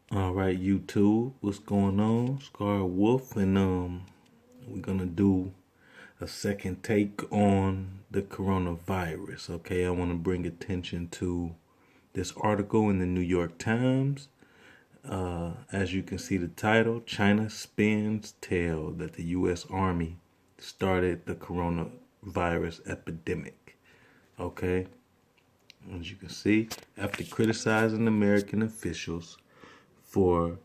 All right, YouTube, what's going on? Scar Wolf, and we're gonna do a second take on the coronavirus. Okay, I want to bring attention to this article in the New York Times. As you can see, the title: China spins tale that the U.S. Army started the coronavirus epidemic. Okay, as you can see, after criticizing American officials for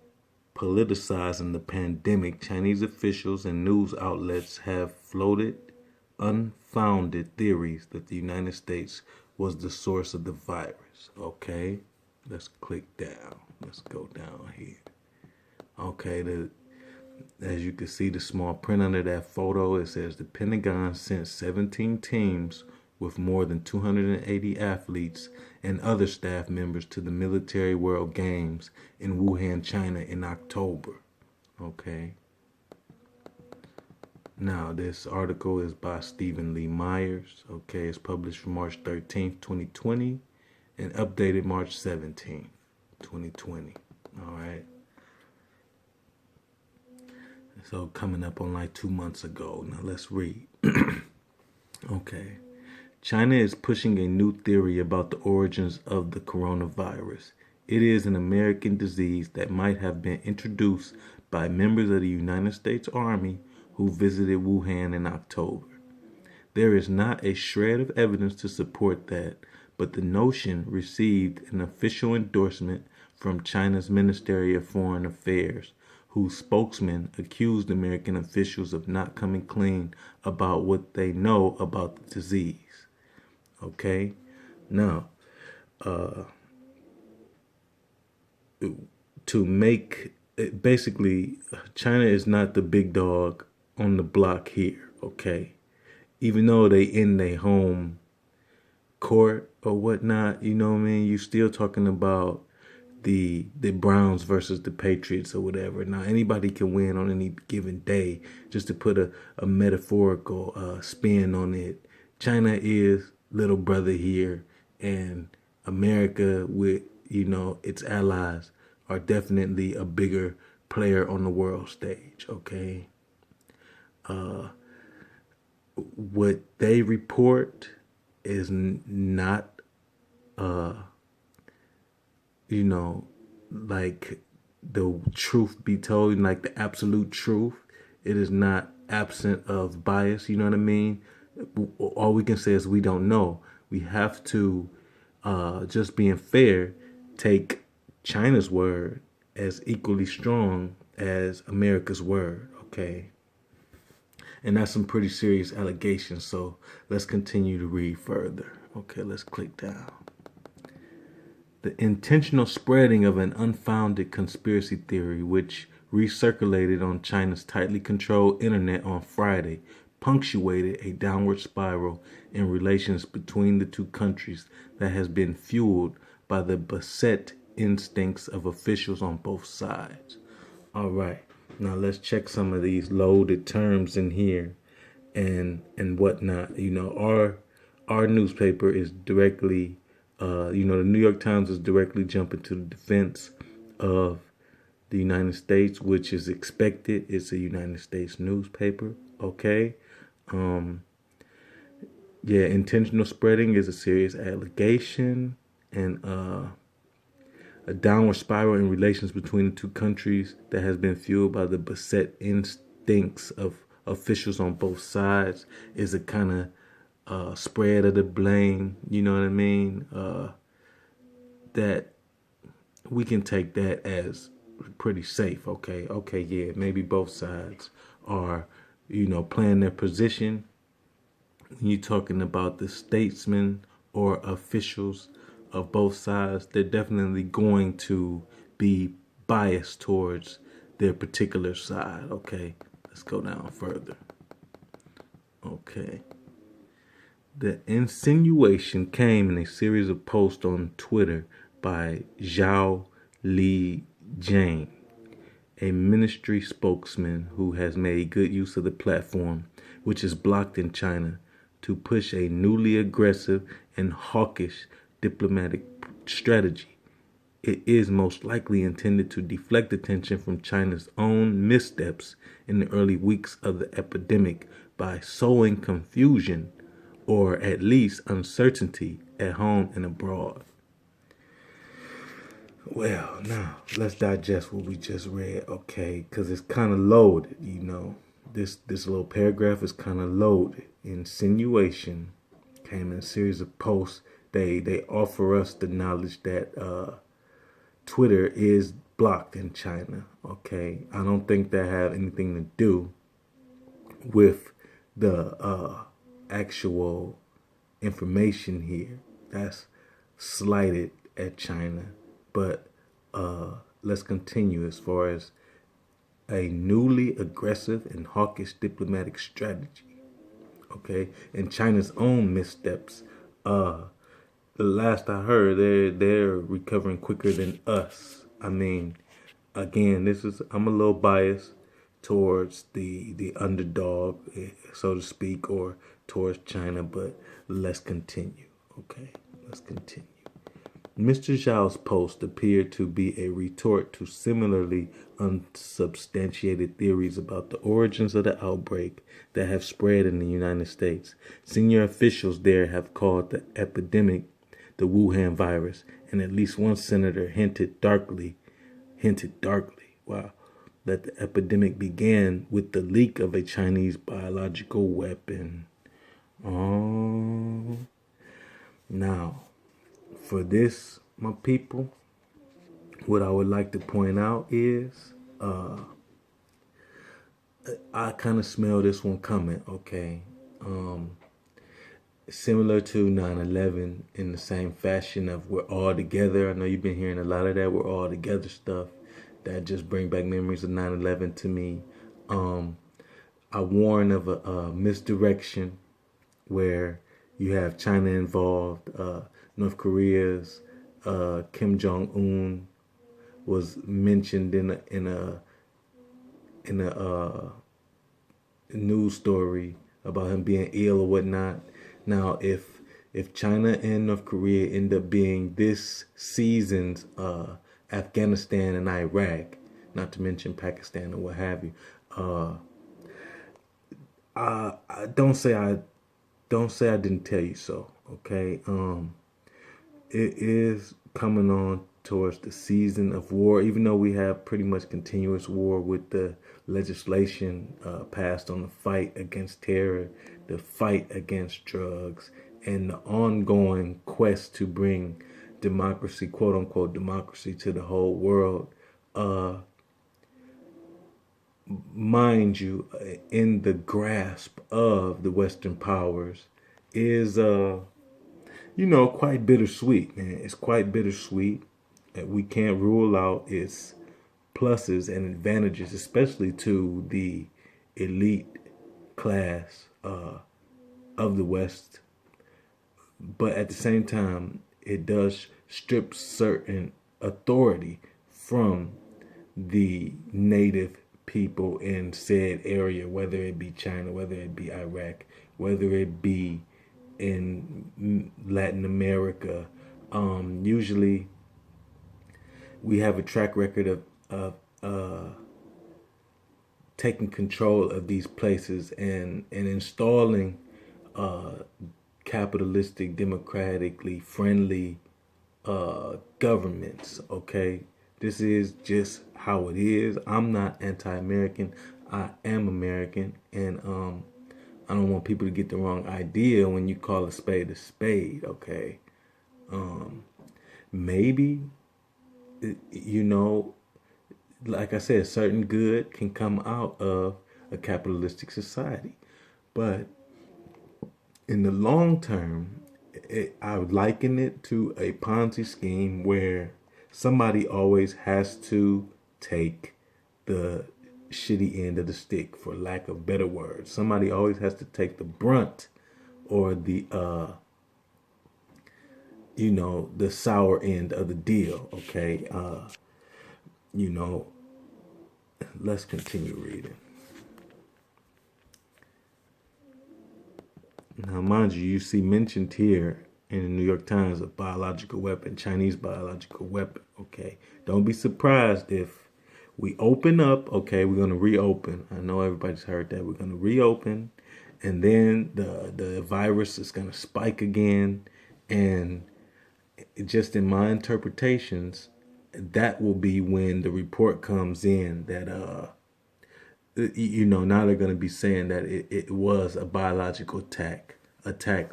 politicizing the pandemic, Chinese officials and news outlets have floated unfounded theories that the United States was the source of the virus. Okay, let's click down. Let's go down here. Okay, as you can see, the small print under that photo, it says the Pentagon sent 17 teams with more than 280 athletes and other staff members to the Military World Games in Wuhan, China in October. Okay. Now, this article is by Stephen Lee Myers. Okay, it's published March 13th, 2020 and updated March 17th, 2020. All right. So coming up on like 2 months ago. Now let's read. Okay. China is pushing a new theory about the origins of the coronavirus. It is an American disease that might have been introduced by members of the United States Army who visited Wuhan in October. There is not a shred of evidence to support that, but the notion received an official endorsement from China's Ministry of Foreign Affairs, whose spokesman accused American officials of not coming clean about what they know about the disease. Okay, now, to make it, basically, China is not the big dog on the block here. Okay, even though they in their home court or whatnot, you know what I mean. You still talking about the Browns versus the Patriots or whatever. Now anybody can win on any given day. Just to put a metaphorical spin on it, China is little brother here, and America with its allies are definitely a bigger player on the world stage. Okay, what they report is not like the truth be told, like the absolute truth. It is not absent of bias, you know what I mean? All we can say is we don't know. We have to, just being fair, take China's word as equally strong as America's word, okay? And that's some pretty serious allegations, so let's continue to read further. Okay, let's click down. The intentional spreading of an unfounded conspiracy theory, which recirculated on China's tightly controlled internet on Friday, punctuated a downward spiral in relations between the two countries that has been fueled by the beset instincts of officials on both sides. All right, now let's check some of these loaded terms in here and whatnot. Our newspaper is directly the New York Times is directly jumping to the defense of the United States, which is expected. It's a United States newspaper. Okay. Yeah, intentional spreading is a serious allegation, and a downward spiral in relations between the two countries that has been fueled by the beset instincts of officials on both sides is a kind of spread of the blame, you know what I mean? That we can take that as pretty safe. Okay, yeah, maybe both sides are, playing their position. When you're talking about the statesmen or officials of both sides, they're definitely going to be biased towards their particular side. Okay, let's go down further. Okay. The insinuation came in a series of posts on Twitter by Zhao Li Jiang, a ministry spokesman who has made good use of the platform, which is blocked in China, to push a newly aggressive and hawkish diplomatic strategy. it is most likely intended to deflect attention from China's own missteps in the early weeks of the epidemic by sowing confusion or at least uncertainty at home and abroad. Well, now let's digest what we just read, okay? Because it's kind of loaded, you know. This little paragraph is kind of loaded. Insinuation came in a series of posts. They offer us the knowledge that Twitter is blocked in China, okay? I don't think that have anything to do with the actual information here. That's slighted at China. But let's continue as far as a newly aggressive and hawkish diplomatic strategy. Okay, and China's own missteps. The last I heard, they're recovering quicker than us. I mean, again, I'm a little biased towards the underdog, so to speak, or towards China. But let's continue. Okay, let's continue. Mr. Zhao's post appeared to be a retort to similarly unsubstantiated theories about the origins of the outbreak that have spread in the United States. Senior officials there have called the epidemic the Wuhan virus, and at least one senator hinted darkly, wow, that the epidemic began with the leak of a Chinese biological weapon. Oh, now, for this, my people, what I would like to point out is I kind of smell this one coming, okay? Similar to 9/11 in the same fashion of we're all together. I know you've been hearing a lot of that we're all together stuff that just bring back memories of 9/11 to me. I warn of a misdirection where you have China involved. North Korea's Kim Jong-un was mentioned in a news story about him being ill or whatnot. Now, if China and North Korea end up being this season's Afghanistan and Iraq, not to mention Pakistan or what have you, I don't say I didn't tell you so. Okay, it is coming on towards the season of war, even though we have pretty much continuous war with the legislation passed on the fight against terror, the fight against drugs, and the ongoing quest to bring democracy, quote unquote democracy, to the whole world. Mind you, in the grasp of the Western powers is quite bittersweet, man. It's quite bittersweet. We can't rule out its pluses and advantages, especially to the elite class of the West. But at the same time, it does strip certain authority from the native people in said area, whether it be China, whether it be Iraq, whether it be in Latin America. Usually we have a track record of taking control of these places and installing capitalistic, democratically friendly governments. Okay, this is just how it is. I'm not anti-American. I am American, and I don't want people to get the wrong idea when you call a spade, okay? Maybe, like I said, certain good can come out of a capitalistic society. But in the long term, I would liken it to a Ponzi scheme where somebody always has to take the shitty end of the stick, for lack of better words. Somebody always has to take the brunt or the the sour end of the deal. Okay, let's continue reading. Now, mind you, you see mentioned here in the New York Times, a biological weapon, Chinese biological weapon. Okay, don't be surprised if we open up. Okay, we're gonna reopen. I know everybody's heard that. We're gonna reopen, and then the virus is gonna spike again, and just in my interpretations, that will be when the report comes in that now they're going to be saying that it was a biological attack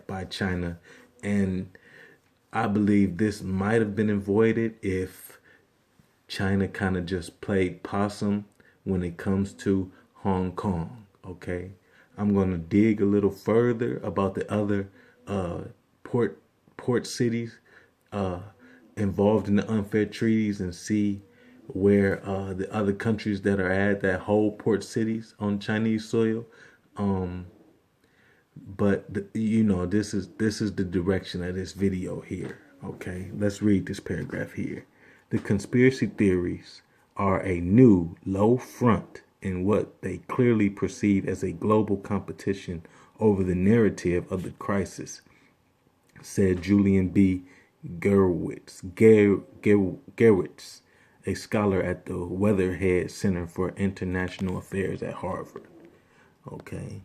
by China. And I believe this might have been avoided if China kind of just played possum when it comes to Hong Kong. Okay, I'm going to dig a little further about the other uh, port port cities uh, involved in the unfair treaties and see where the other countries that are at that hold port cities on Chinese soil. Um, but this is the direction of this video here. Okay, let's read this paragraph here. The conspiracy theories are a new low front in what they clearly perceive as a global competition over the narrative of the crisis, said Julian B. Gerwitz, a scholar at the Weatherhead Center for International Affairs at Harvard. Okay.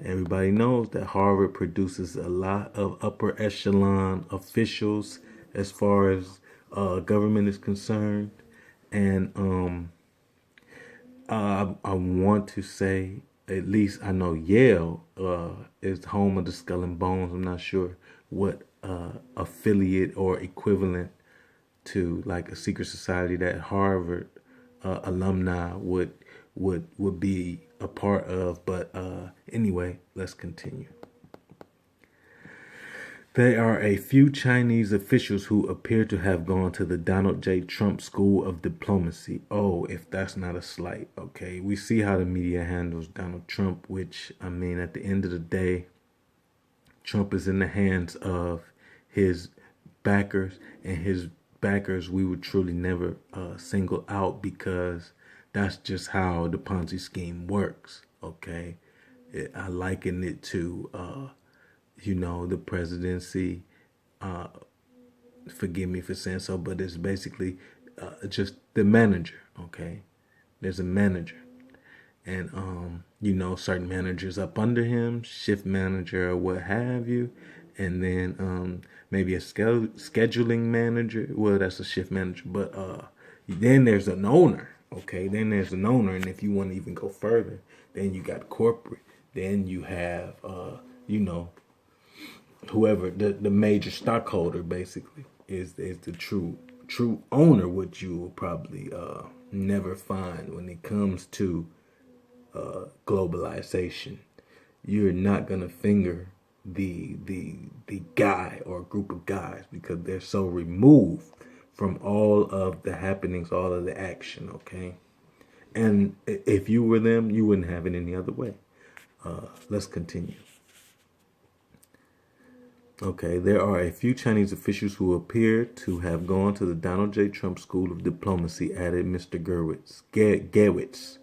Everybody knows that Harvard produces a lot of upper echelon officials as far as government is concerned. And I want to say, at least I know Yale is home of the Skull and Bones. I'm not sure what affiliate or equivalent to like a secret society that Harvard alumni would be a part of. But anyway, let's continue. There are a few Chinese officials who appear to have gone to the Donald J. Trump School of Diplomacy. Oh, if that's not a slight, okay. We see how the media handles Donald Trump, which, I mean, at the end of the day, Trump is in the hands of his backers, and his backers we would truly never single out because that's just how the Ponzi scheme works, okay. I liken it to the presidency. Forgive me for saying so, but it's basically just the manager. Okay, there's a manager, and certain managers up under him, shift manager or what have you, and then maybe a scheduling manager. Well, that's a shift manager, but then there's an owner. Okay, then there's an owner, and if you want to even go further, then you got corporate. Then you have whoever the major stockholder basically is the true owner, which you will probably never find when it comes to globalization. You're not gonna finger the guy or a group of guys because they're so removed from all of the happenings, all of the action. Okay, and if you were them, you wouldn't have it any other way. Let's continue. Okay, there are a few Chinese officials who appear to have gone to the Donald J. Trump School of Diplomacy, added Mr. Gerwitz,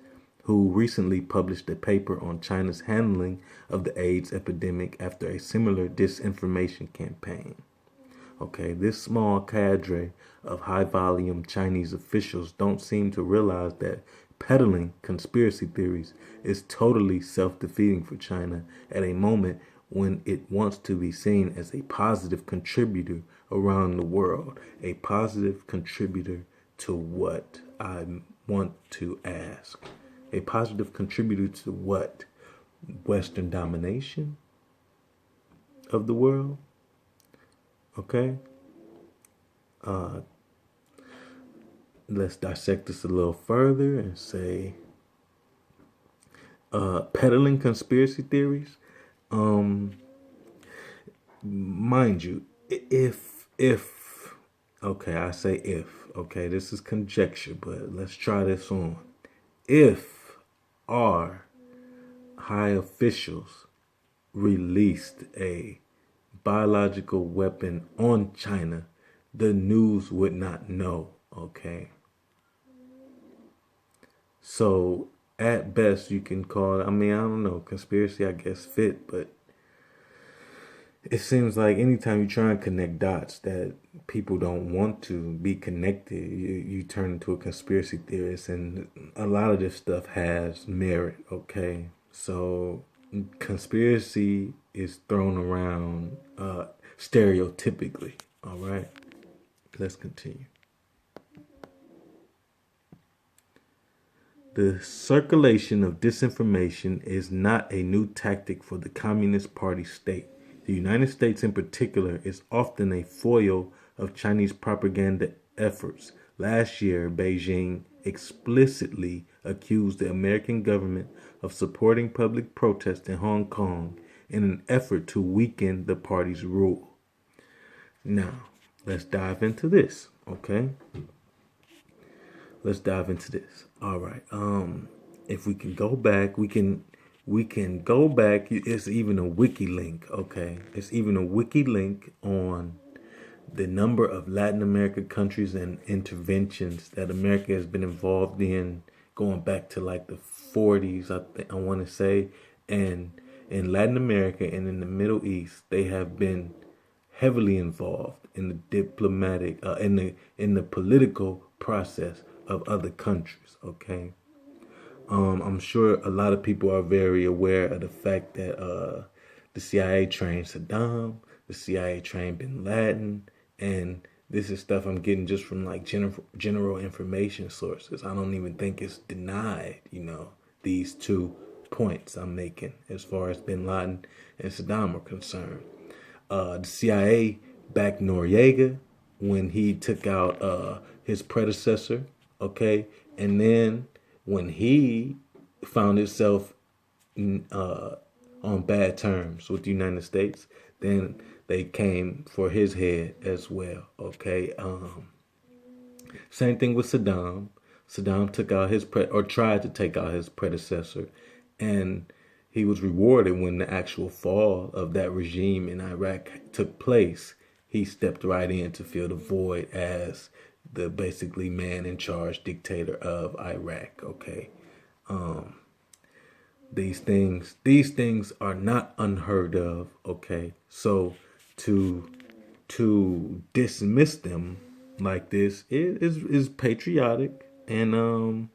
who recently published a paper on China's handling of the AIDS epidemic after a similar disinformation campaign. Okay, this small cadre of high-volume Chinese officials don't seem to realize that peddling conspiracy theories is totally self-defeating for China at a moment when it wants to be seen as a positive contributor around the world. A positive contributor to what, I want to ask? A positive contributor to what? Western domination of the world? Okay? Let's dissect this a little further and say peddling conspiracy theories. Mind you, if okay, I say if, okay, this is conjecture, but let's try this on. If our high officials released a biological weapon on China, the news would not know, okay? So at best you can call it, I mean, I don't know, conspiracy I guess fit, but it seems like anytime you try and connect dots that people don't want to be connected, you turn into a conspiracy theorist, and a lot of this stuff has merit. Okay, so conspiracy is thrown around stereotypically. All right, let's continue. The circulation of disinformation is not a new tactic for the Communist Party state. The United States in particular is often a foil of Chinese propaganda efforts. Last year, Beijing explicitly accused the American government of supporting public protests in Hong Kong in an effort to weaken the party's rule. Now, let's dive into this, okay? Let's dive into this. All right. If we can go back, we can go back. It's even a wiki link. Okay. It's even a wiki link on the number of Latin American countries and interventions that America has been involved in going back to like the 40s, I want to say. And in Latin America and in the Middle East, they have been heavily involved in the diplomatic, in the political process of other countries. Okay. I'm sure a lot of people are very aware of the fact that the CIA trained Saddam, the CIA trained Bin Laden, and this is stuff I'm getting just from like general information sources. I don't even think it's denied, these 2 points I'm making as far as Bin Laden and Saddam are concerned. The CIA backed Noriega when he took out his predecessor, okay? And then when he found himself on bad terms with the United States, then they came for his head as well, okay? Same thing with Saddam. Saddam took out tried to take out his predecessor, and he was rewarded when the actual fall of that regime in Iraq took place. He stepped right in to fill the void as the basically man in charge dictator of Iraq. Okay. These things are not unheard of. Okay. So to dismiss them like this is patriotic, and and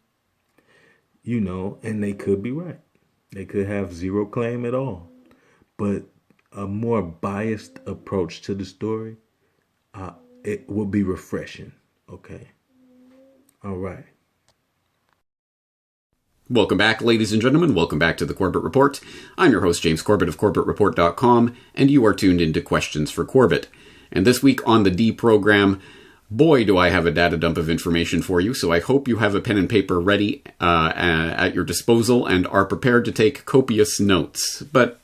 they could be right. They could have zero claim at all. But a more biased approach to the story, it will be refreshing. Okay. All right. Welcome back, ladies and gentlemen. Welcome back to the Corbett Report. I'm your host, James Corbett of CorbettReport.com, and you are tuned into Questions for Corbett. And this week on the D program, boy, do I have a data dump of information for you, so I hope you have a pen and paper ready at your disposal and are prepared to take copious notes. But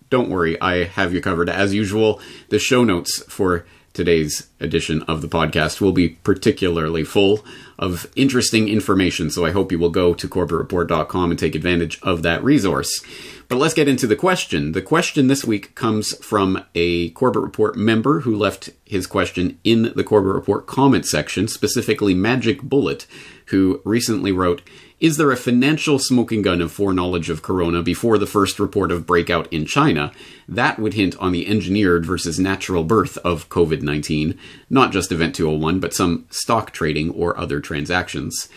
don't worry, I have you covered. As usual, the show notes for today's edition of the podcast will be particularly full of interesting information, so I hope you will go to CorbettReport.com and take advantage of that resource. But let's get into the question. The question this week comes from a Corbett Report member who left his question in the Corbett Report comment section, specifically Magic Bullet, who recently wrote, "Is there a financial smoking gun of foreknowledge of corona before the first report of breakout in China? That would hint on the engineered versus natural birth of COVID-19, not just Event 201, but some stock trading or other transactions."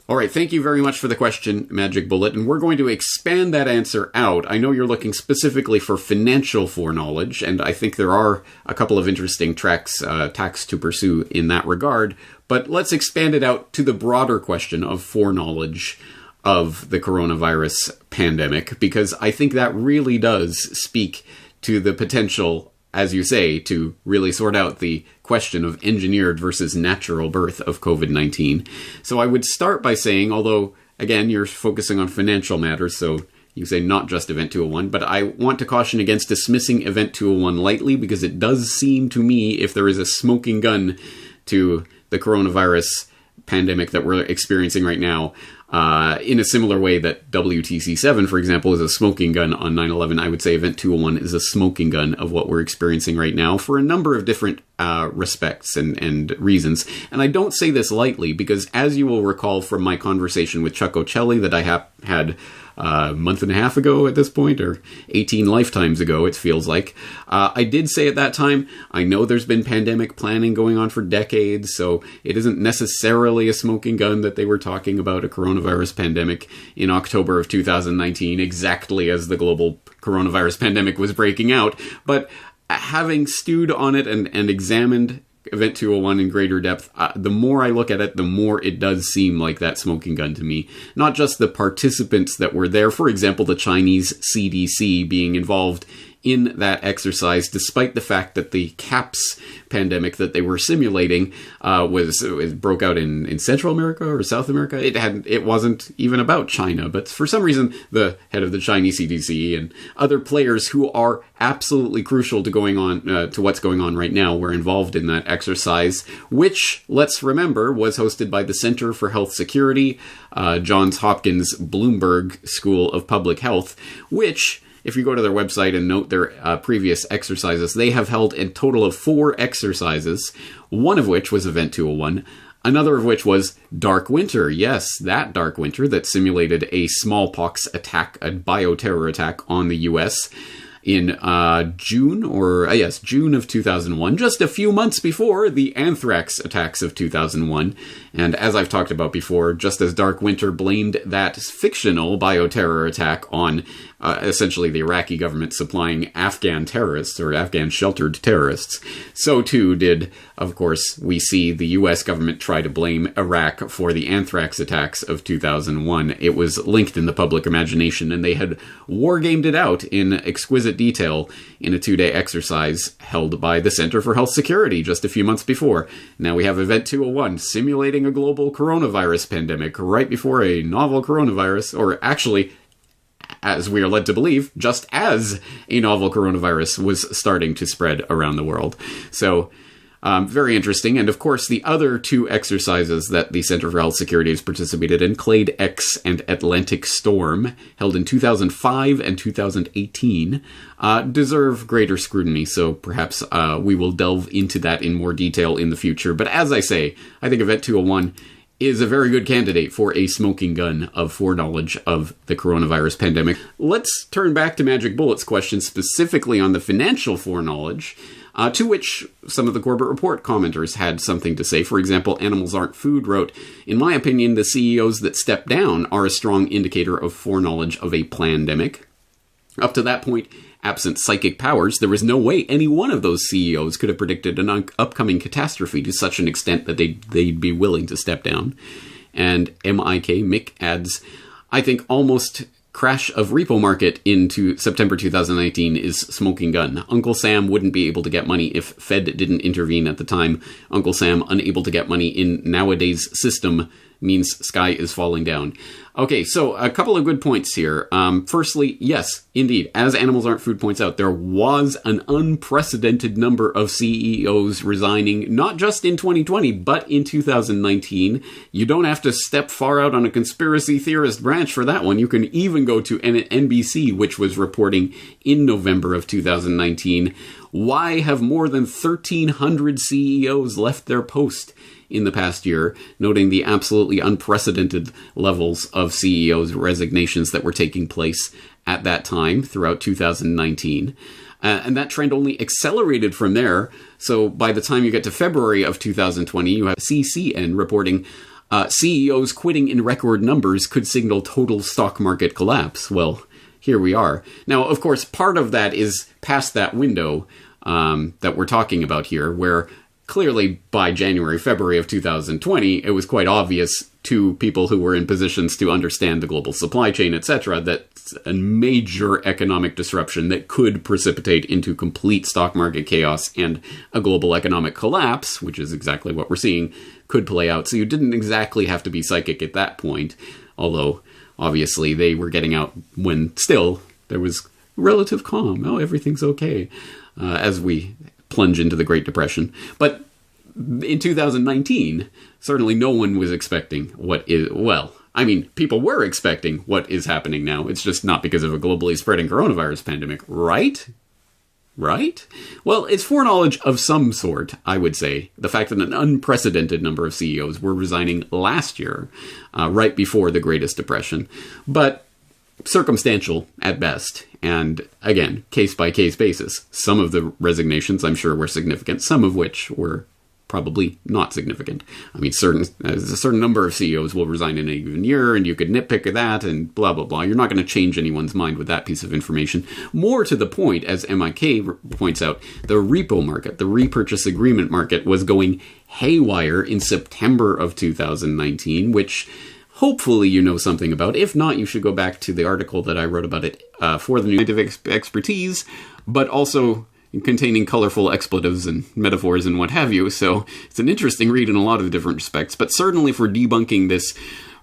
All right, thank you very much for the question, Magic Bullet, and we're going to expand that answer out. I know you're looking specifically for financial foreknowledge, and I think there are a couple of interesting tracks to pursue in that regard, but let's expand it out to the broader question of foreknowledge of the coronavirus pandemic, because I think that really does speak to the potential, as you say, to really sort out the question of engineered versus natural birth of COVID-19. So I would start by saying, although, again, you're focusing on financial matters, so you say not just Event 201, but I want to caution against dismissing Event 201 lightly, because it does seem to me, if there is a smoking gun to the coronavirus pandemic that we're experiencing right now, In a similar way that WTC-7, for example, is a smoking gun on 9/11, I would say Event 201 is a smoking gun of what we're experiencing right now for a number of different respects and reasons. And I don't say this lightly because, as you will recall from my conversation with Chuck Ocelli that I had a month and a half ago at this point, or 18 lifetimes ago, it feels like. I did say at that time, I know there's been pandemic planning going on for decades, so it isn't necessarily a smoking gun that they were talking about a coronavirus pandemic in October of 2019, exactly as the global coronavirus pandemic was breaking out. But having stewed on it and examined Event 201 in greater depth, the more I look at it, the more it does seem like that smoking gun to me. Not just the participants that were there, for example, the Chinese CDC being involved in that exercise, despite the fact that the CAPS pandemic that they were simulating it broke out in Central America or South America. It wasn't even about China, but for some reason the head of the Chinese CDC and other players who are absolutely crucial to going on to what's going on right now were involved in that exercise, which, let's remember, was hosted by the Center for Health Security, Johns Hopkins Bloomberg School of Public Health, which, if you go to their website and note their previous exercises, they have held a total of 4 exercises, one of which was Event 201, another of which was Dark Winter. Yes, that Dark Winter that simulated a smallpox attack, a bioterror attack on the U.S., in June of 2001, just a few months before the anthrax attacks of 2001. And as I've talked about before, just as Dark Winter blamed that fictional bioterror attack on essentially the Iraqi government supplying Afghan terrorists or Afghan sheltered terrorists, so too did, of course, we see the U.S. government try to blame Iraq for the anthrax attacks of 2001. It was linked in the public imagination, and they had wargamed it out in exquisite detail in a 2-day exercise held by the Center for Health Security just a few months before. Now we have Event 201 simulating a global coronavirus pandemic right before a novel coronavirus, or actually, as we are led to believe, just as a novel coronavirus was starting to spread around the world. So, very interesting. And of course, the other 2 exercises that the Center for Health Security has participated in, Clade X and Atlantic Storm, held in 2005 and 2018, deserve greater scrutiny. So perhaps we will delve into that in more detail in the future. But as I say, I think Event 201 is a very good candidate for a smoking gun of foreknowledge of the coronavirus pandemic. Let's turn back to Magic Bullet's question specifically on the financial foreknowledge, to which some of the Corbett Report commenters had something to say. For example, Animals Aren't Food wrote, "In my opinion, the CEOs that step down are a strong indicator of foreknowledge of a plandemic. Up to that point, absent psychic powers, there was no way any one of those CEOs could have predicted an upcoming catastrophe to such an extent that they'd be willing to step down." And Mick adds, "I think almost crash of repo market into September 2019 is smoking gun. Uncle Sam wouldn't be able to get money if Fed didn't intervene at the time. Uncle Sam unable to get money in nowadays system means sky is falling down." Okay, so a couple of good points here. Firstly, yes, indeed, as Animals Aren't Food points out, there was an unprecedented number of CEOs resigning, not just in 2020, but in 2019. You don't have to step far out on a conspiracy theorist branch for that one. You can even go to NBC, which was reporting in November of 2019, why have more than 1,300 CEOs left their post in the past year, noting the absolutely unprecedented levels of CEOs' resignations that were taking place at that time throughout 2019. And that trend only accelerated from there. So by the time you get to February of 2020, you have CCN reporting CEOs quitting in record numbers could signal total stock market collapse. Well, here we are. Now, of course, part of that is past that window that we're talking about here, where clearly by January, February of 2020, it was quite obvious to people who were in positions to understand the global supply chain, etc., that a major economic disruption that could precipitate into complete stock market chaos and a global economic collapse, which is exactly what we're seeing, could play out. So you didn't exactly have to be psychic at that point, although obviously they were getting out when still there was relative calm. Oh, everything's okay, as we plunge into the Great Depression. But in 2019, certainly no one was expecting what is, well, I mean, people were expecting what is happening now. It's just not because of a globally spreading coronavirus pandemic, right? Right? Well, it's foreknowledge of some sort, I would say. The fact that an unprecedented number of CEOs were resigning last year, right before the Greatest Depression. But circumstantial at best. And again, case-by-case basis. Some of the resignations, I'm sure, were significant. Some of which were probably not significant. I mean, a certain number of CEOs will resign in a given year, and you could nitpick that, and blah, blah, blah. You're not going to change anyone's mind with that piece of information. More to the point, as MIK points out, the repo market, the repurchase agreement market, was going haywire in September of 2019, which hopefully you know something about. If not, you should go back to the article that I wrote about it for the New Scientific Expertise, but also containing colorful expletives and metaphors and what have you. So it's an interesting read in a lot of different respects, but certainly for debunking this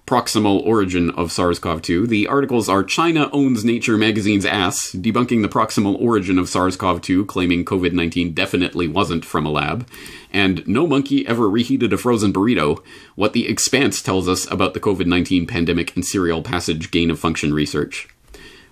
proximal origin of SARS-CoV-2. The articles are China Owns Nature Magazine's Ass, debunking the proximal origin of SARS-CoV-2, claiming COVID-19 definitely wasn't from a lab, and No Monkey Ever Reheated a Frozen Burrito, what the Expanse tells us about the COVID-19 pandemic and serial passage gain-of-function research.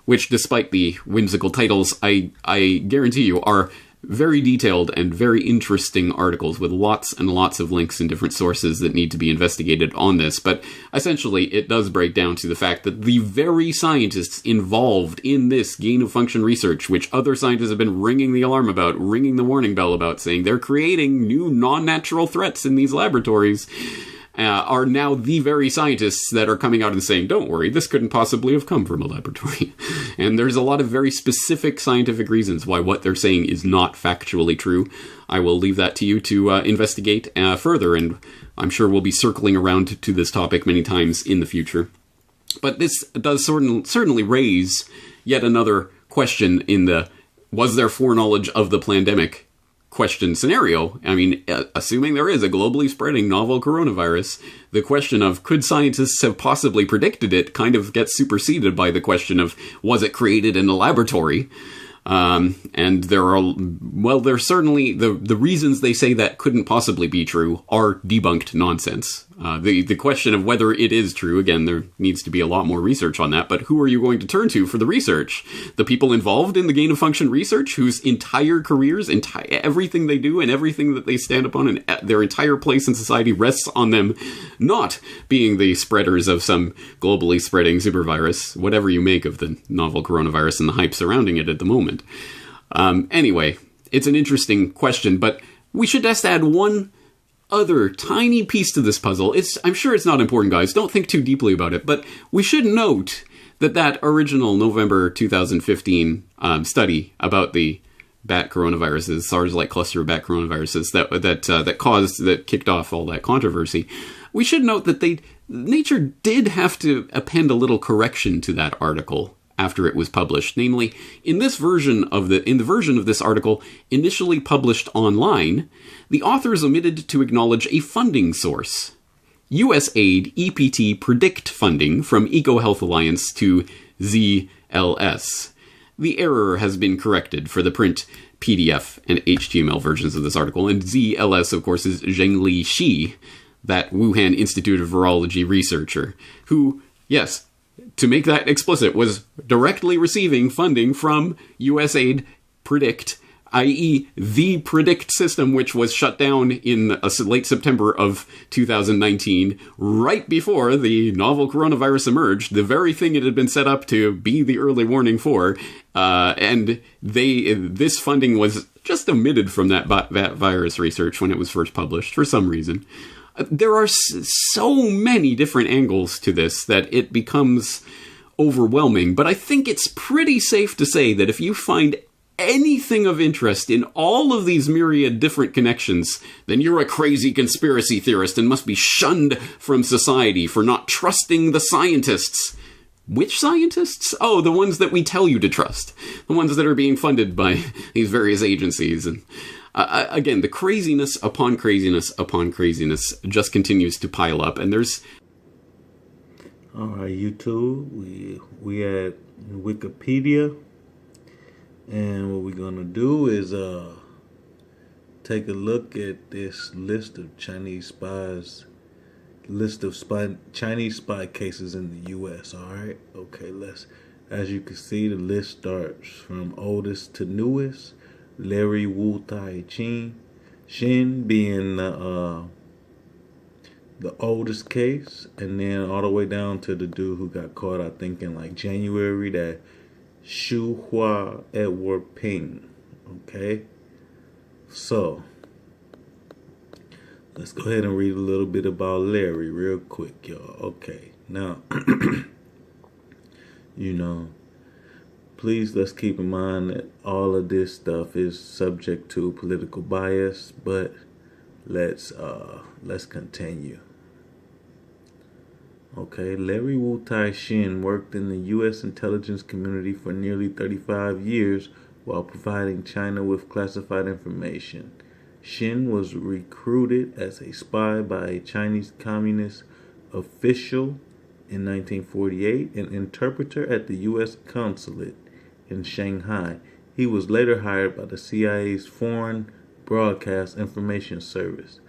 Which, despite the whimsical titles, I guarantee you are very detailed and very interesting articles with lots and lots of links and different sources that need to be investigated on this. But essentially, it does break down to the fact that the very scientists involved in this gain-of-function research, which other scientists have been ringing the alarm about, ringing the warning bell about, saying they're creating new non-natural threats in these laboratories, are now the very scientists that are coming out and saying, don't worry, this couldn't possibly have come from a laboratory. And there's a lot of very specific scientific reasons why what they're saying is not factually true. I will leave that to you to investigate further, and I'm sure we'll be circling around to this topic many times in the future. But this does certainly raise yet another question in the, was there foreknowledge of the pandemic question scenario? I mean, assuming there is a globally spreading novel coronavirus, the question of could scientists have possibly predicted it kind of gets superseded by the question of was it created in a laboratory? And there's certainly the reasons they say that couldn't possibly be true are debunked nonsense. The question of whether it is true, again, there needs to be a lot more research on that, but who are you going to turn to for the research? The people involved in the gain-of-function research, whose entire careers, everything they do and everything that they stand upon and their entire place in society rests on them not being the spreaders of some globally spreading supervirus, whatever you make of the novel coronavirus and the hype surrounding it at the moment. Anyway, it's an interesting question, but we should just add one other tiny piece to this puzzle. I'm sure it's not important, guys. Don't think too deeply about it, but we should note that original November 2015 study about the bat coronaviruses, SARS-like cluster of bat coronaviruses that kicked off all that controversy. We should note that Nature did have to append a little correction to that article after it was published. Namely, in the version of this article initially published online, the authors omitted to acknowledge a funding source. USAID EPT Predict funding from EcoHealth Alliance to ZLS. The error has been corrected for the print, PDF, and HTML versions of this article, and ZLS, of course, is Zhengli Shi, that Wuhan Institute of Virology researcher, who, yes, to make that explicit, was directly receiving funding from USAID Predict, i.e. the Predict system, which was shut down in late September of 2019, right before the novel coronavirus emerged, the very thing it had been set up to be the early warning for, and this funding was just omitted from that virus research when it was first published for some reason. There are so many different angles to this that it becomes overwhelming, but I think it's pretty safe to say that if you find anything of interest in all of these myriad different connections, then you're a crazy conspiracy theorist and must be shunned from society for not trusting the scientists. Which scientists? Oh, the ones that we tell you to trust. The ones that are being funded by these various agencies. And again, the craziness upon craziness upon craziness just continues to pile up. And there's... All right, YouTube, we at Wikipedia. And what we're going to do is take a look at this list of Chinese spies list of Chinese spy cases in the U.S. All right, okay. As you can see, the list starts from oldest to newest. Larry Wu Tai Shin being the oldest case, and then all the way down to the dude who got caught, I think, in like January, that Shu Hua Edward Ping. Okay, so let's go ahead and read a little bit about Larry real quick, y'all. Okay, now, you know, please let's keep in mind that all of this stuff is subject to political bias, but let's continue. Okay, Larry Wu Tai Shin worked in the U.S. intelligence community for nearly 35 years while providing China with classified information. Shin was recruited as a spy by a Chinese communist official in 1948, an interpreter at the U.S. consulate in Shanghai. He was later hired by the CIA's Foreign Broadcast Information Service.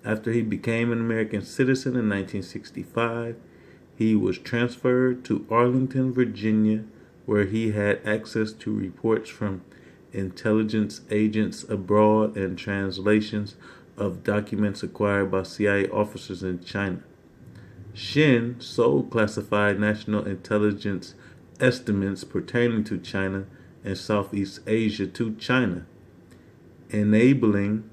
After he became an American citizen in 1965, he was transferred to Arlington, Virginia, where he had access to reports from intelligence agents abroad and translations of documents acquired by CIA officers in China. Shin sold classified national intelligence estimates pertaining to China and Southeast Asia to China, enabling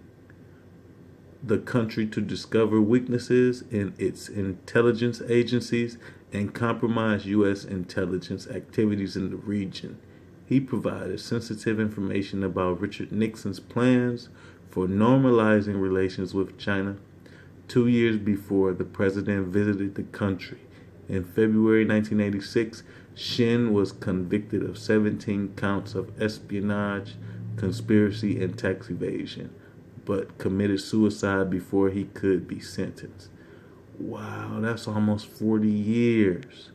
the country to discover weaknesses in its intelligence agencies and compromise U.S. intelligence activities in the region. He provided sensitive information about Richard Nixon's plans for normalizing relations with China 2 years before the president visited the country. In February 1986, Shin was convicted of 17 counts of espionage, conspiracy, and tax evasion, but committed suicide before he could be sentenced. Wow, that's almost 40 years.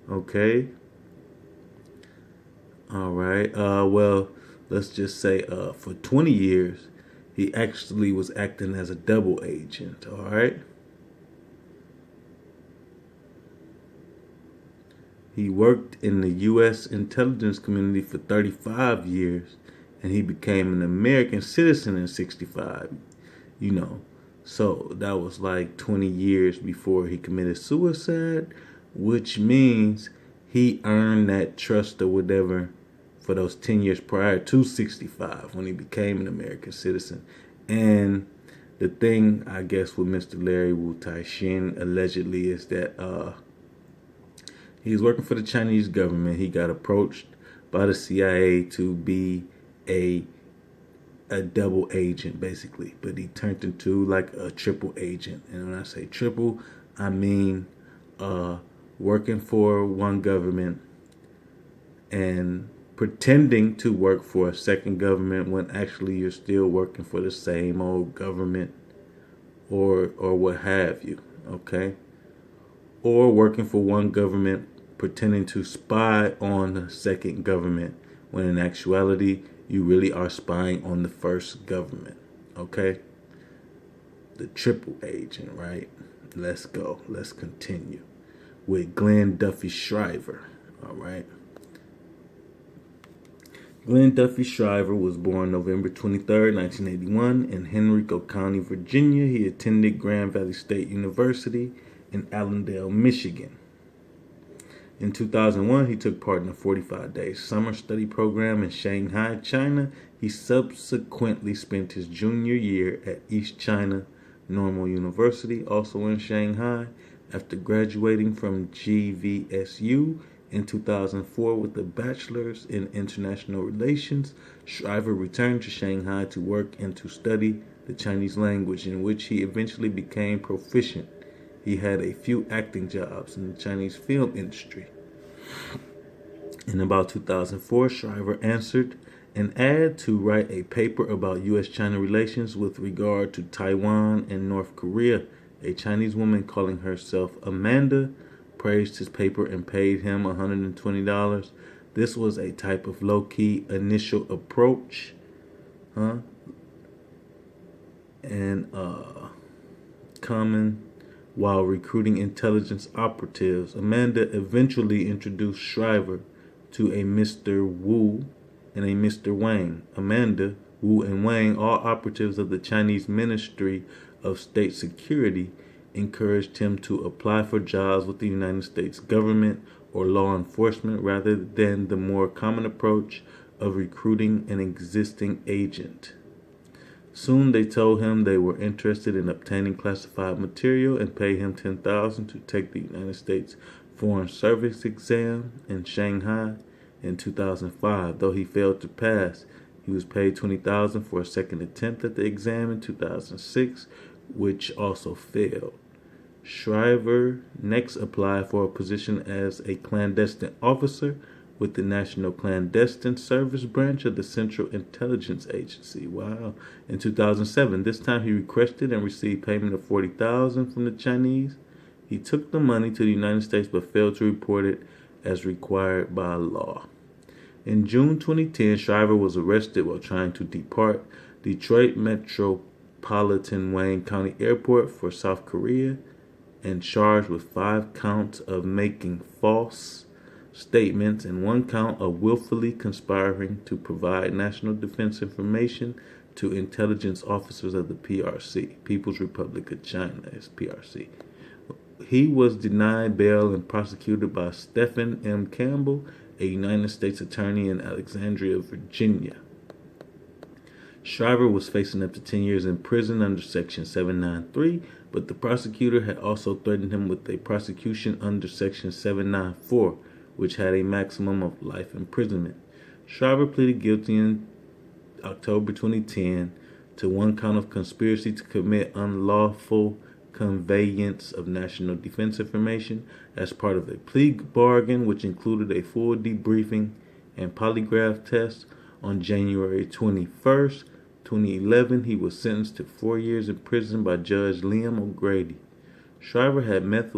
Okay. All right. Well, let's just say for 20 years, he actually was acting as a double agent. All right. He worked in the U.S. intelligence community for 35 years, and he became an American citizen in 65. You know, so that was like 20 years before he committed suicide, which means he earned that trust or whatever for those 10 years prior to 65 when he became an American citizen. And the thing, I guess, with Mr. Larry Wu Tai Shin allegedly is that he was working for the Chinese government. He got approached by the CIA to be a double agent, basically, but he turned into like a triple agent. And when I say triple, I mean working for one government and pretending to work for a second government when actually you're still working for the same old government or what have you, okay? Or working for one government pretending to spy on the second government when in actuality you really are spying on the first government, okay? The triple agent, right? Let's go. Let's continue with Glenn Duffy Shriver, all right? Glenn Duffy Shriver was born November 23rd, 1981 in Henrico County, Virginia. He attended Grand Valley State University in Allendale, Michigan. In 2001, he took part in a 45-day summer study program in Shanghai, China. He subsequently spent his junior year at East China Normal University, also in Shanghai. After graduating from GVSU in 2004 with a bachelor's in international relations, Shriver returned to Shanghai to work and to study the Chinese language, in which he eventually became proficient. He had a few acting jobs in the Chinese film industry. In about 2004, Shriver answered an ad to write a paper about U.S.-China relations with regard to Taiwan and North Korea. A Chinese woman calling herself Amanda praised his paper and paid him $120. This was a type of low-key initial approach, and common while recruiting intelligence operatives. Amanda eventually introduced Shriver to a Mr. Wu and a Mr. Wang. Amanda, Wu, and Wang, all operatives of the Chinese Ministry of State Security, encouraged him to apply for jobs with the United States government or law enforcement rather than the more common approach of recruiting an existing agent. Soon they told him they were interested in obtaining classified material and paid him $10,000 to take the United States Foreign Service exam in Shanghai in 2005. Though he failed to pass, he was paid $20,000 for a second attempt at the exam in 2006, which also failed. Shriver next applied for a position as a clandestine officer with the National Clandestine Service Branch of the Central Intelligence Agency. Wow. In 2007, this time he requested and received payment of $40,000 from the Chinese. He took the money to the United States but failed to report it as required by law. In June 2010, Shriver was arrested while trying to depart Detroit Metropolitan Wayne County Airport for South Korea and charged with 5 counts of making false statements and 1 count of willfully conspiring to provide national defense information to intelligence officers of the PRC, People's Republic of China, as PRC. He was denied bail and prosecuted by Stephen M. Campbell, a United States attorney in Alexandria, Virginia. Shriver was facing up to 10 years in prison under Section 793, but the prosecutor had also threatened him with a prosecution under Section 794, which had a maximum of life imprisonment. Shriver pleaded guilty in October 2010 to 1 count of conspiracy to commit unlawful conveyance of national defense information as part of a plea bargain, which included a full debriefing and polygraph test. On January 21st, 2011, he was sentenced to 4 years in prison by Judge Liam O'Grady. Shriver had met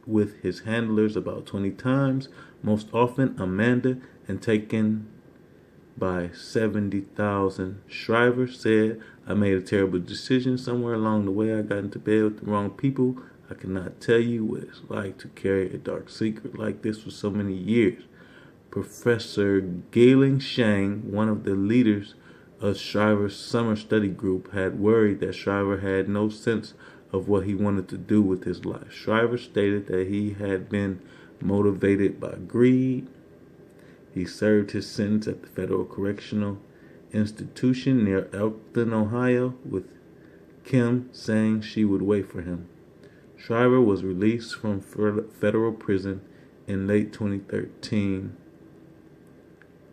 with his handlers about 20 times, most often Amanda, and taken by 70,000. Shriver said, "I made a terrible decision. Somewhere along the way, I got into bed with the wrong people. I cannot tell you what it's like to carry a dark secret like this for so many years." Professor Gailing Shang, one of the leaders of Shriver's summer study group, had worried that Shriver had no sense of what he wanted to do with his life. Shriver stated that he had been motivated by greed. He served his sentence at the Federal Correctional Institution near Elkton, Ohio, with Kim saying she would wait for him. Shriver was released from federal prison in late 2013.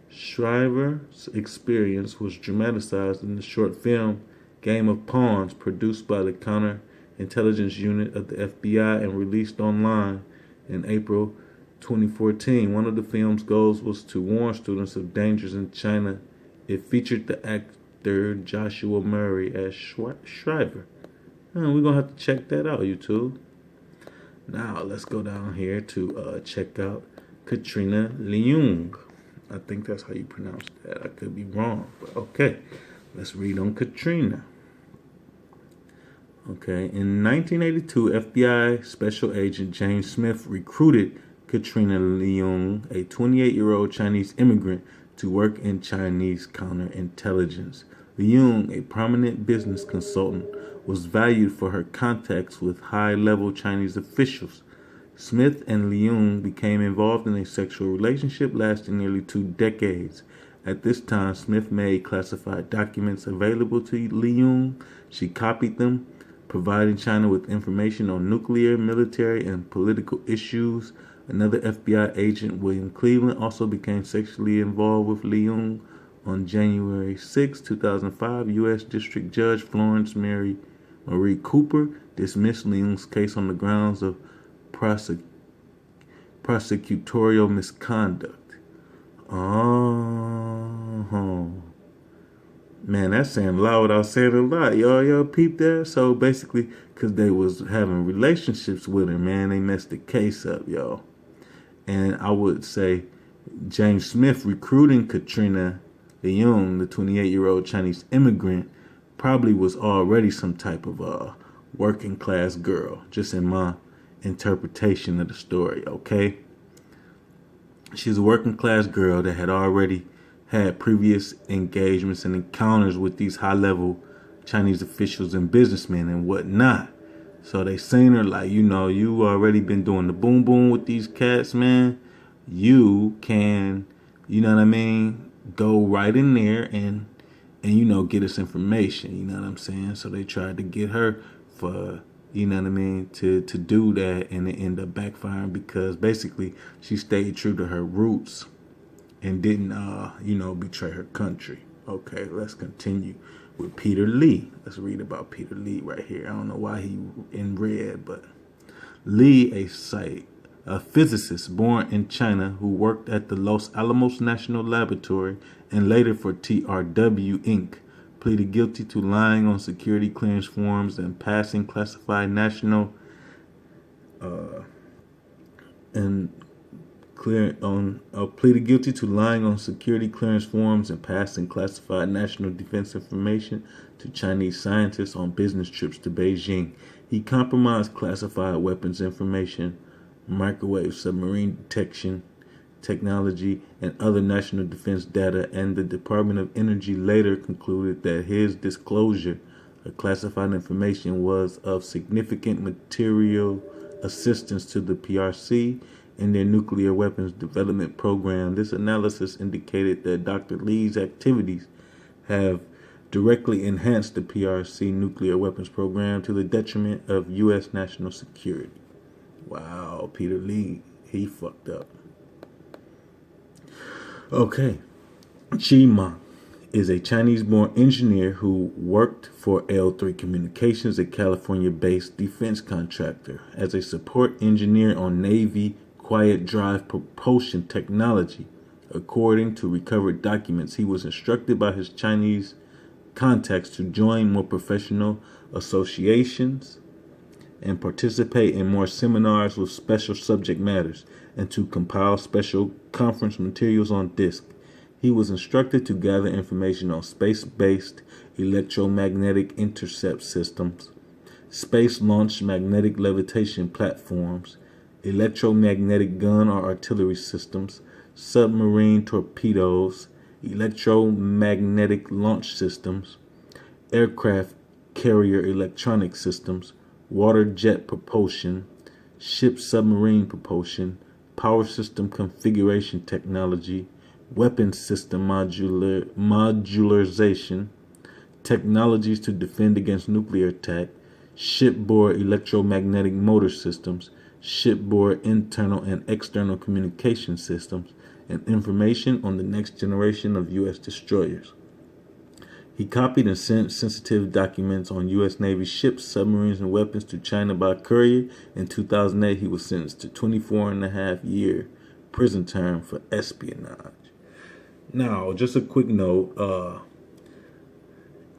Shriver's experience was dramatized in the short film Game of Pawns, produced by the Counterintelligence Unit of the FBI and released online in April 2014. One of the film's goals was to warn students of dangers in China. It featured the actor Joshua Murray as Shriver. We're going to have to check that out, YouTube. Now, let's go down here to check out Katrina Leung. I think that's how you pronounce that. I could be wrong, but okay. Let's read on Katrina. Okay, in 1982, FBI Special Agent James Smith recruited Katrina Leung, a 28-year-old Chinese immigrant, to work in Chinese counterintelligence. Leung, a prominent business consultant, was valued for her contacts with high-level Chinese officials. Smith and Leung became involved in a sexual relationship lasting nearly 2 decades. At this time, Smith made classified documents available to Leung. She copied them, providing China with information on nuclear, military, and political issues. Another FBI agent, William Cleveland, also became sexually involved with Leung. On January 6, 2005, U.S. District Judge Florence Marie Cooper dismissed Leung's case on the grounds of prosecutorial misconduct. Oh, man, that's saying a lot without saying a lot. Y'all peep that? So basically, because they was having relationships with her, man, they messed the case up, y'all. And I would say James Smith recruiting Katrina Leung, the 28-year-old Chinese immigrant, probably was already some type of working class girl, just in my interpretation of the story, okay? She's a working class girl that had already had previous engagements and encounters with these high level Chinese officials and businessmen and whatnot. So they seen her like, you already been doing the boom boom with these cats, man. You can, you know what I mean, go right in there and get us information, you know what I'm saying? So they tried to get her for, you know what I mean, to do that, and it ended up backfiring because basically she stayed true to her roots and didn't betray her country. Okay, let's continue with Peter Lee. Let's read about Peter Lee right here. I don't know why he in red, but Lee, a physicist born in China who worked at the Los Alamos National Laboratory and later for TRW Inc., pleaded guilty to lying on security clearance forms and passing classified national pleaded guilty to lying on security clearance forms and passing classified national defense information to Chinese scientists on business trips to Beijing. He compromised classified weapons information, microwave submarine detection technology, and other national defense data, and the Department of Energy later concluded that his disclosure of classified information was of significant material assistance to the PRC in their nuclear weapons development program. This analysis indicated that Dr. Lee's activities have directly enhanced the PRC nuclear weapons program to the detriment of U.S. national security. Wow, Peter Lee, he fucked up. Okay, Chi Ma is a Chinese-born engineer who worked for L3 Communications, a California-based defense contractor, as a support engineer on Navy quiet drive propulsion technology. According to recovered documents, he was instructed by his Chinese contacts to join more professional associations and participate in more seminars with special subject matters, and to compile special conference materials on disk. He was instructed to gather information on space-based electromagnetic intercept systems, space-launched magnetic levitation platforms, electromagnetic gun or artillery systems, submarine torpedoes, electromagnetic launch systems, aircraft carrier electronic systems, water jet propulsion, ship submarine propulsion, power system configuration technology, weapons system modularization, technologies to defend against nuclear attack, shipboard electromagnetic motor systems, shipboard internal and external communication systems, and information on the next generation of U.S. destroyers. He copied and sent sensitive documents on U.S. Navy ships, submarines, and weapons to China by courier. In 2008, he was sentenced to 24.5-year prison term for espionage. Now, just a quick note,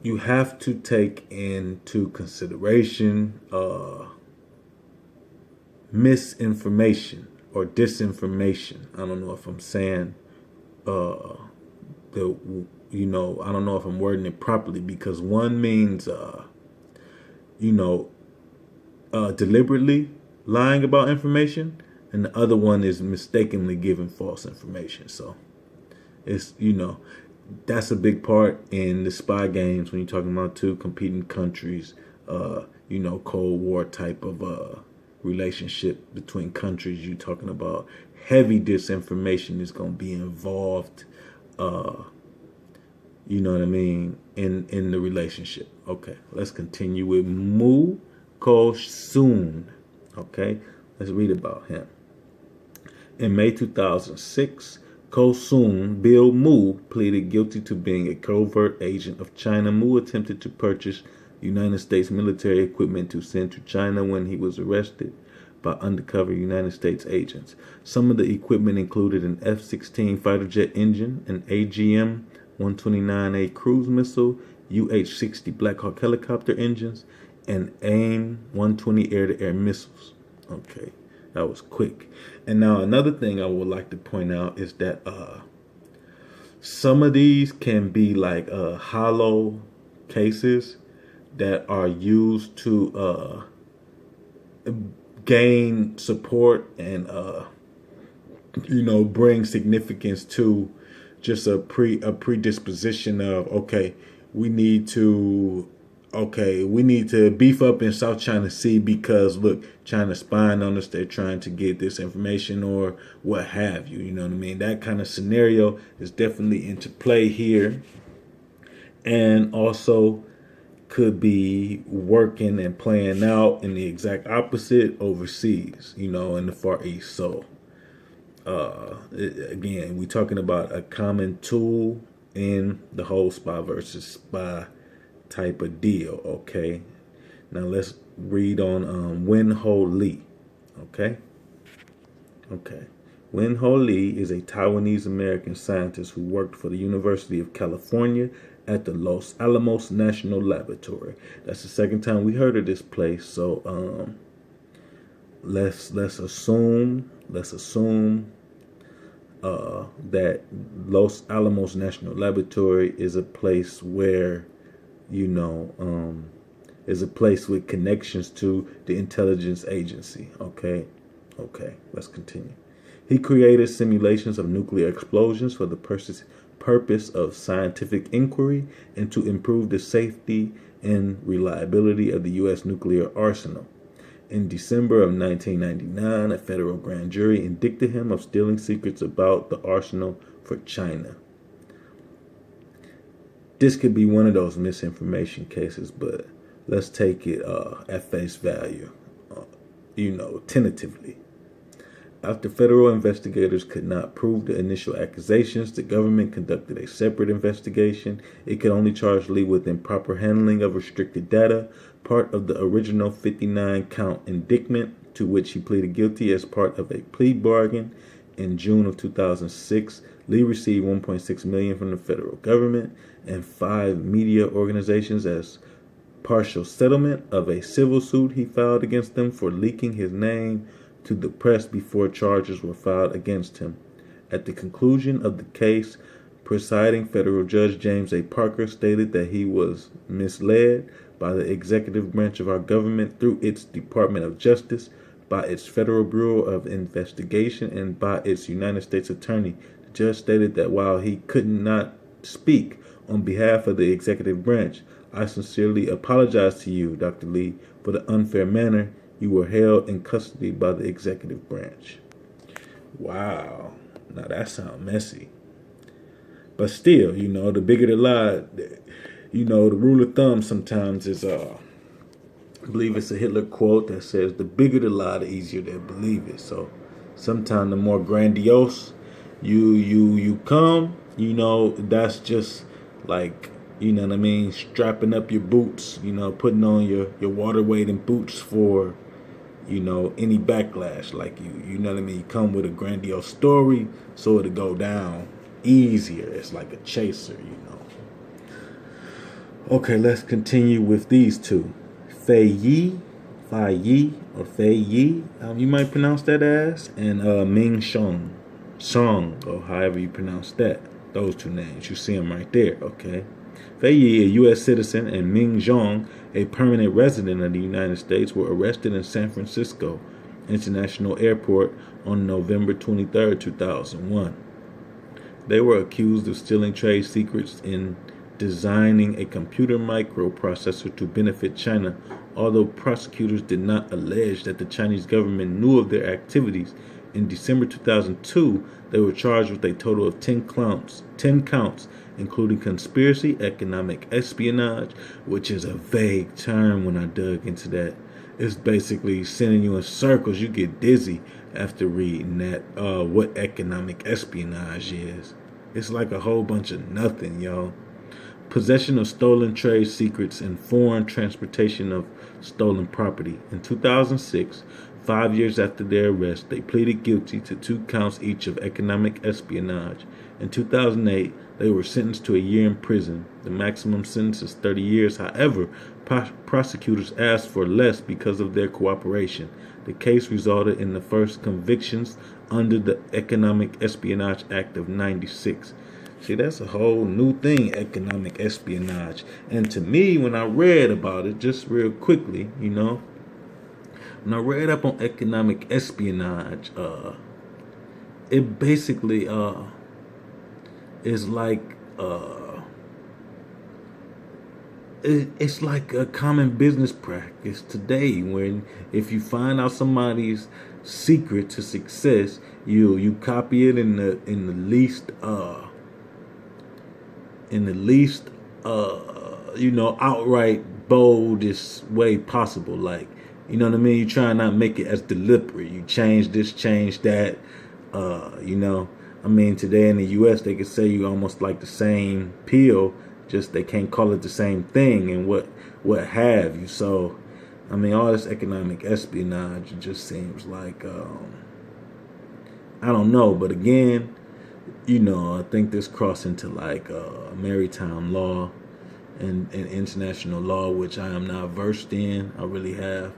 you have to take into consideration misinformation or disinformation. I don't know if I'm saying I don't know if I'm wording it properly, because one means, deliberately lying about information, and the other one is mistakenly giving false information. So it's, that's a big part in the spy games when you're talking about two competing countries, Cold War type of relationship between countries. You're talking about heavy disinformation is going to be involved, you know what I mean, in the relationship. Okay, let's continue with Mu Ko-soon. Okay, let's read about him. In May 2006, Ko-soon Bill Mu pleaded guilty to being a covert agent of China. Mu attempted to purchase United States military equipment to send to China when he was arrested by undercover United States agents. Some of the equipment included an F-16 fighter jet engine, an AGM-129A cruise missile, UH-60 Black Hawk helicopter engines, and AIM-120 air-to-air missiles. Okay, that was quick. And now another thing I would like to point out is that some of these can be like hollow cases, that are used to gain support and bring significance to just a predisposition of, we need to beef up in South China Sea because look, China's spying on us, they're trying to get this information or what have you. You know what I mean? That kind of scenario is definitely into play here, and also could be working and playing out in the exact opposite overseas, in the Far East. So again, we're talking about a common tool in the whole spy versus spy type of deal. Okay, now let's read on Wen Ho Lee. Okay. Wen Ho Lee is a Taiwanese American scientist who worked for the University of California at the Los Alamos National Laboratory. That's the second time we heard of this place. So let's assume that Los Alamos National Laboratory is a place where is a place with connections to the intelligence agency. Okay, let's continue. He created simulations of nuclear explosions for the purpose of scientific inquiry and to improve the safety and reliability of the U.S. nuclear arsenal. In December of 1999, a federal grand jury indicted him of stealing secrets about the arsenal for China. This could be one of those misinformation cases, but let's take it at face value, tentatively. After federal investigators could not prove the initial accusations, the government conducted a separate investigation. It could only charge Lee with improper handling of restricted data, part of the original 59-count indictment to which he pleaded guilty as part of a plea bargain. In June of 2006, Lee received $1.6 million from the federal government and 5 media organizations as partial settlement of a civil suit he filed against them for leaking his name to the press before charges were filed against him. At the conclusion of the case, presiding federal judge James A. Parker stated that he was misled by the executive branch of our government through its Department of Justice, by its Federal Bureau of Investigation, and by its United States Attorney. The judge stated that while he could not speak on behalf of the executive branch, I sincerely apologize to you, Dr. Lee, for the unfair manner you were held in custody by the executive branch. Wow. Now that sounds messy. But still, the bigger the lie, the rule of thumb sometimes is, I believe it's a Hitler quote that says, the bigger the lie, the easier they believe it. So sometimes the more grandiose you come, that's just like, strapping up your boots, putting on your water weight and boots for, any backlash. Like you come with a grandiose story, so it'll go down easier. It's like a chaser, Okay, let's continue with these two. Fei Yi, or Fei Yi, you might pronounce that as, and Ming Song, or however you pronounce that. Those two names, you see them right there, okay? Fei Yi, a U.S. citizen, and Ming Zhong, a permanent resident of the United States, were arrested in San Francisco International Airport on November 23, 2001. They were accused of stealing trade secrets in designing a computer microprocessor to benefit China, although prosecutors did not allege that the Chinese government knew of their activities. In December 2002, they were charged with a total of 10 counts, including conspiracy, economic espionage, which is a vague term when I dug into that. It's basically sending you in circles. You get dizzy after reading that, what economic espionage is. It's like a whole bunch of nothing, yo. Possession of stolen trade secrets and foreign transportation of stolen property. In 2006, 5 years after their arrest, they pleaded guilty to 2 counts each of economic espionage. In 2008, they were sentenced to a year in prison. The maximum sentence is 30 years. However, prosecutors asked for less because of their cooperation. The case resulted in the first convictions under the Economic Espionage Act of '96. See, that's a whole new thing, economic espionage. And to me, when I read about it, just real quickly, when I read up on economic espionage, it basically is like it's like a common business practice today. When if you find out somebody's secret to success, you copy it in the least outright boldest way possible. Like, you know what I mean? You try not make it as deliberate. You change this, change that. I mean, today in the U.S. they could say you almost like the same pill, just they can't call it the same thing, and what have you. So, I mean, all this economic espionage, it just seems like I don't know. But again, I think this cross into like maritime law and international law, which I am not versed in. I really have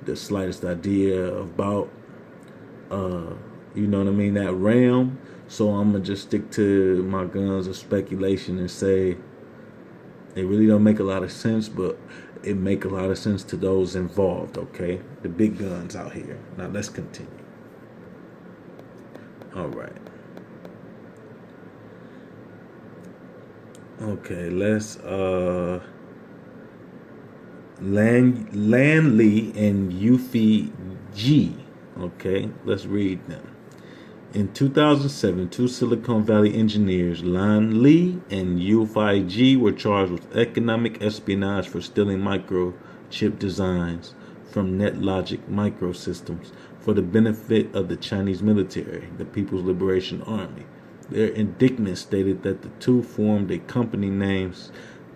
the slightest idea about, you know what I mean, that realm. So I'm going to just stick to my guns of speculation and say it really don't make a lot of sense, but it make a lot of sense to those involved, okay? The big guns out here. Now let's continue. All right. Okay, let's Lanley and Yuffie G. Okay, let's read them. In 2007, two Silicon Valley engineers, Lan Li and Yuffie G, were charged with economic espionage for stealing microchip designs from NetLogic Microsystems for the benefit of the Chinese military, the People's Liberation Army. Their indictment stated that the two formed a company named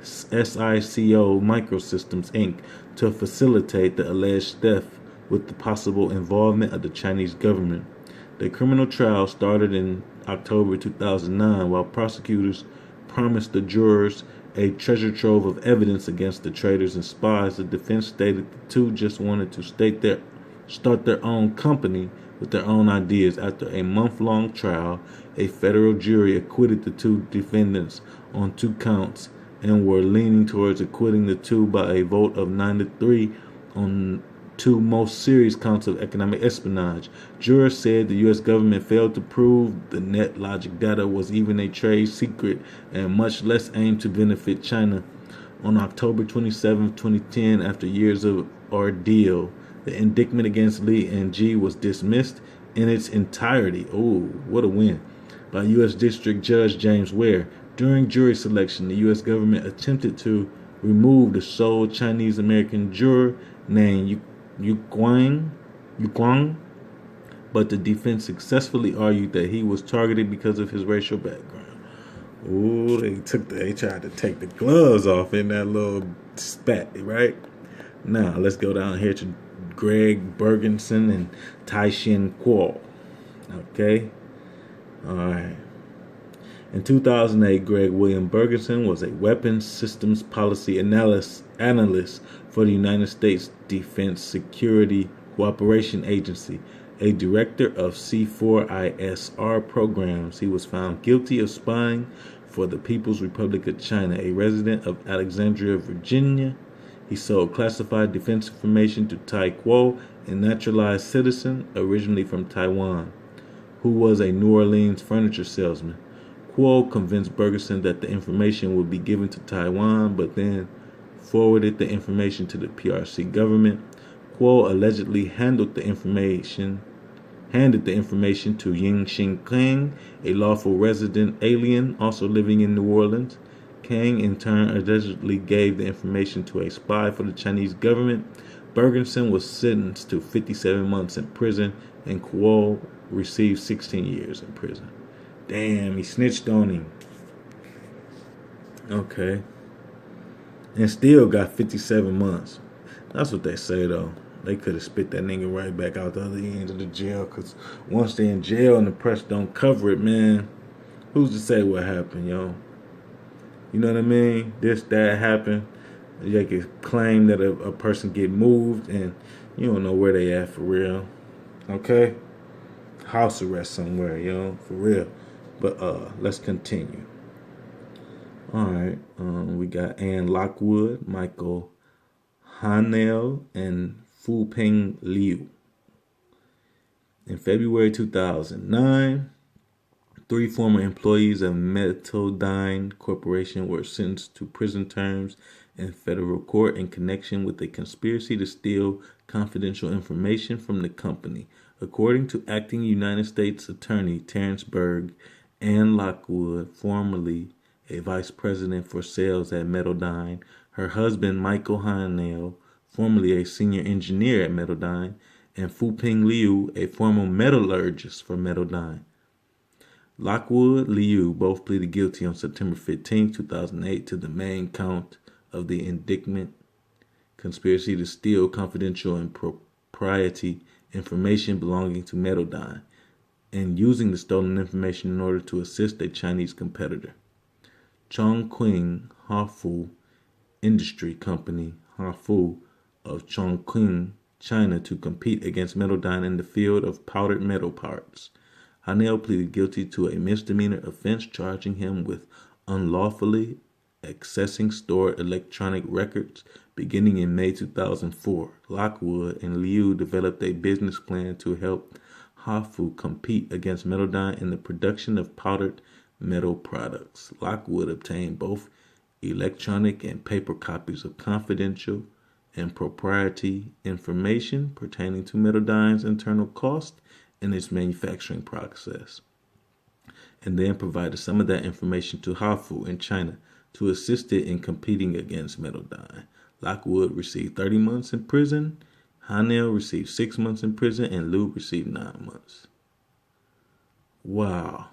SICO Microsystems Inc. to facilitate the alleged theft with the possible involvement of the Chinese government. The criminal trial started in October 2009 while prosecutors promised the jurors a treasure trove of evidence against the traitors and spies. The defense stated the two just wanted to start their own company with their own ideas. After a month-long trial, a federal jury acquitted the two defendants on 2 counts and were leaning towards acquitting the two by a vote of 9-3 on 2 most serious counts of economic espionage. Jurors said the U.S. government failed to prove the NetLogic data was even a trade secret and much less aimed to benefit China. On October 27, 2010, after years of ordeal, the indictment against Lee and G was dismissed in its entirety. Oh, what a win. By U.S. District Judge James Ware. During jury selection, the U.S. government attempted to remove the sole Chinese-American juror named Yu Guang, but the defense successfully argued that he was targeted because of his racial background. Ooh, they tried to take the gloves off in that little spat, right? Now, let's go down here to Greg Bergenson and Tai-Shin Kuo. Okay? All right. In 2008, Greg William Bergenson was a weapons systems policy analyst for the United States Defense Security Cooperation Agency, a director of C4ISR programs. He was found guilty of spying for the People's Republic of China, a resident of Alexandria, Virginia. He sold classified defense information to Tai Kuo, a naturalized citizen originally from Taiwan, who was a New Orleans furniture salesman. Kuo convinced Bergenson that the information would be given to Taiwan, but then forwarded the information to the PRC government. Kuo allegedly handed the information to Ying Xing Kang, a lawful resident alien also living in New Orleans. Kang, in turn, allegedly gave the information to a spy for the Chinese government. Bergenson was sentenced to 57 months in prison, and Kuo received 16 years in prison. Damn, he snitched on him. Okay. And still got 57 months. That's what they say, though. They could have spit that nigga right back out the other end of the jail, because once they're in jail and the press don't cover it, man, who's to say what happened, yo? You know what I mean? This, that happened. They could claim that a person get moved and you don't know where they at for real. Okay? House arrest somewhere, for real. But let's continue. All right. We got Ann Lockwood, Michael Hanel, and Fu Peng Liu. In February 2009, three former employees of Metodyne Corporation were sentenced to prison terms in federal court in connection with a conspiracy to steal confidential information from the company. According to acting United States Attorney Terrence Berg, Ann Lockwood, formerly a vice president for sales at Metodyne, her husband Michael Hanel, formerly a senior engineer at Metodyne, and Fu Ping Liu, a former metallurgist for Metodyne. Lockwood, Liu both pleaded guilty on September 15, 2008 to the main count of the indictment, conspiracy to steal confidential and proprietary information belonging to Metodyne, and using the stolen information in order to assist a Chinese competitor. Chongqing Hafu Industry Company, Hafu, of Chongqing, China, to compete against Metodyne in the field of powdered metal parts. Hanel pleaded guilty to a misdemeanor offense charging him with unlawfully accessing stored electronic records beginning in May 2004. Lockwood and Liu developed a business plan to help Hafu compete against Metodyne in the production of powdered metal products. Lockwood obtained both electronic and paper copies of confidential and proprietary information pertaining to Metodyne's internal cost in its manufacturing process, and then provided some of that information to Hafu in China to assist it in competing against Metodyne. Lockwood received 30 months in prison, Hanel received 6 months in prison, and Liu received 9 months. Wow.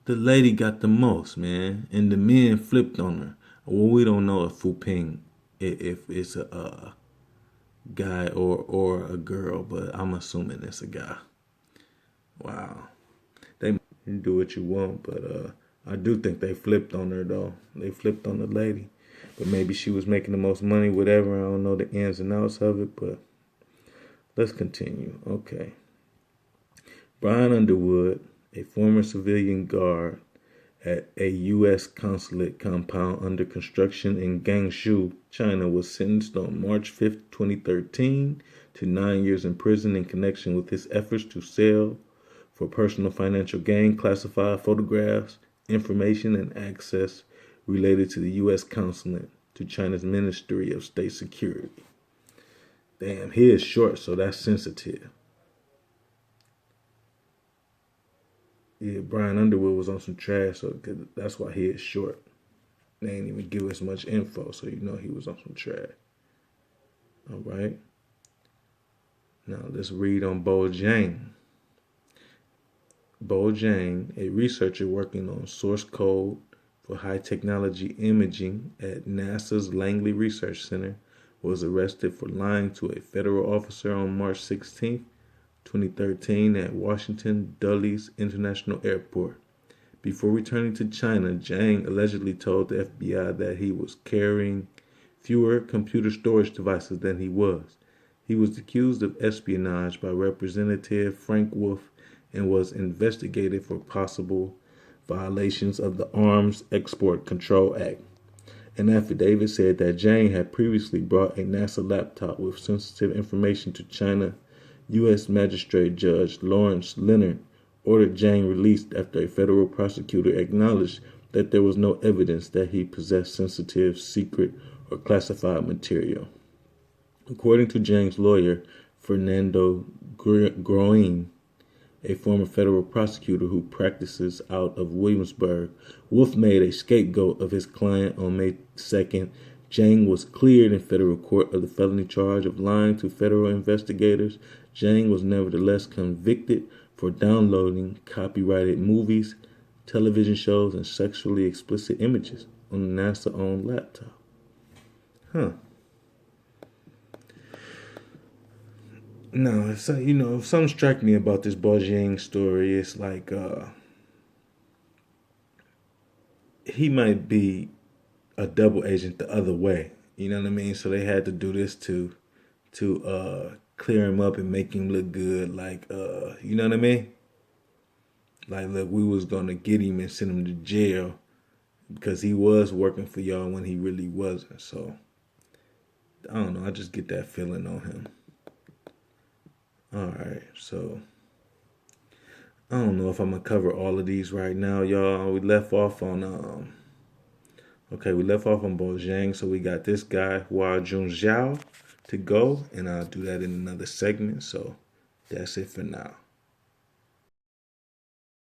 The lady got the most, man, and the men flipped on her. Well, we don't know if Fu Ping, if it's a guy or a girl, but I'm assuming it's a guy. Wow. They do what you want, but I do think they flipped on her, though. They flipped on the lady. But maybe she was making the most money, whatever. I don't know the ins and outs of it, but let's continue. Okay. Brian Underwood, a former civilian guard at a U.S. consulate compound under construction in Guangzhou, China, was sentenced on March 5, 2013 to 9 years in prison in connection with his efforts to sell for personal financial gain classified photographs, information, and access related to the U.S. consulate to China's Ministry of State Security. Damn, he is short, so that's sensitive. Yeah, Brian Underwood was on some trash, so that's why he is short. They ain't even give us much info, so you know he was on some trash. All right. Now let's read on Bo Zhang. Bo Zhang, a researcher working on source code for high technology imaging at NASA's Langley Research Center, was arrested for lying to a federal officer on March 16th, 2013 at Washington Dulles International Airport. Before returning to China, Zhang allegedly told the FBI that he was carrying fewer computer storage devices than he was. He was accused of espionage by Representative Frank Wolf and was investigated for possible violations of the Arms Export Control Act. An affidavit said that Zhang had previously brought a NASA laptop with sensitive information to China. U.S. Magistrate Judge Lawrence Leonard ordered Zhang released after a federal prosecutor acknowledged that there was no evidence that he possessed sensitive, secret, or classified material. According to Zhang's lawyer, Fernando Groen, a former federal prosecutor who practices out of Williamsburg, Wolf made a scapegoat of his client on May 2nd. Zhang was cleared in federal court of the felony charge of lying to federal investigators. Zhang was nevertheless convicted for downloading copyrighted movies, television shows, and sexually explicit images on a NASA-owned laptop. No, it's something struck me about this Beijing story. It's like he might be a double agent the other way. You know what I mean? So they had to do this to clear him up and make him look good. Like you know what I mean? Like, look, we was gonna get him and send him to jail, because he was working for y'all when he really wasn't. So I don't know. I just get that feeling on him. All right, so I don't know if I'm gonna cover all of these right now, y'all. We left off on Bojang, so we got this guy Hua Junjiao to go, and I'll do that in another segment. So that's it for now.